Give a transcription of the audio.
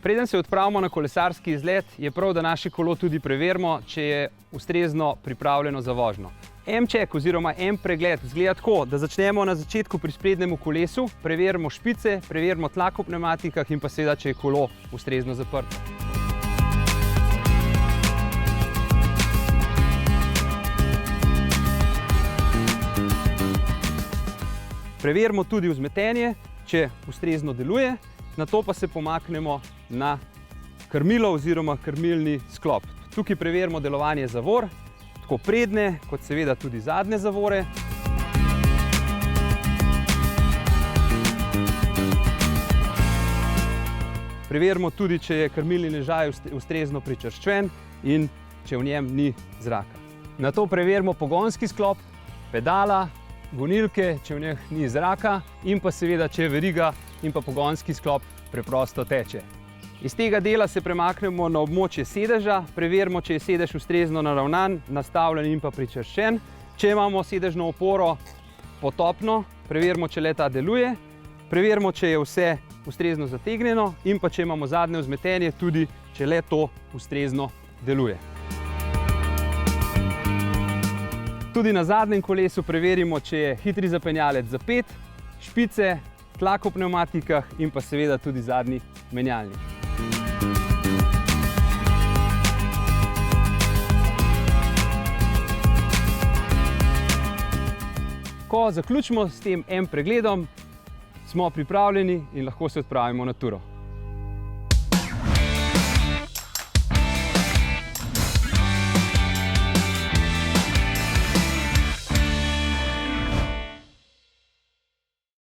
Preden se odpravimo na kolesarski izlet, je prav, da naše kolo tudi preverimo, če je ustrezno pripravljeno za vožnjo. M-check oziroma M-pregled izgleda tako, da začnemo na začetku pri sprednjem kolesu, preverimo špice, preverimo tlak v pnevmatikah in pa seveda, če je kolo ustrezno zaprto. Preverimo tudi vzmetenje, če ustrezno deluje, nato pa se pomaknemo na krmilo oziroma krmilni sklop. Tukaj preverimo delovanje zavor, tako prednje, kot seveda tudi zadnje zavore. Preverimo tudi, če je krmilni ležaj ustrezno pričvrščen in če v njem ni zraka. Nato preverimo pogonski sklop, pedala, gonilke, če v njih ni zraka in pa seveda, če je veriga in pa pogonski sklop preprosto teče. Iz tega dela se premaknemo na območje sedeža, preverimo, če je sedež ustrezno naravnan, nastavljen in pa pričvrščen. Če imamo sedežno oporo potopno, preverimo, če le-ta deluje, preverimo, če je vse ustrezno zategnjeno in pa če imamo zadnje vzmetenje tudi, če le-to ustrezno deluje. Tudi na zadnjem kolesu preverimo, če je hitri zapenjalec zapet, špice, tlak v pnevmatikah in pa seveda tudi zadnji menjalnik. Ko zaključimo s tem M-pregledom, smo pripravljeni in lahko se odpravimo na turo.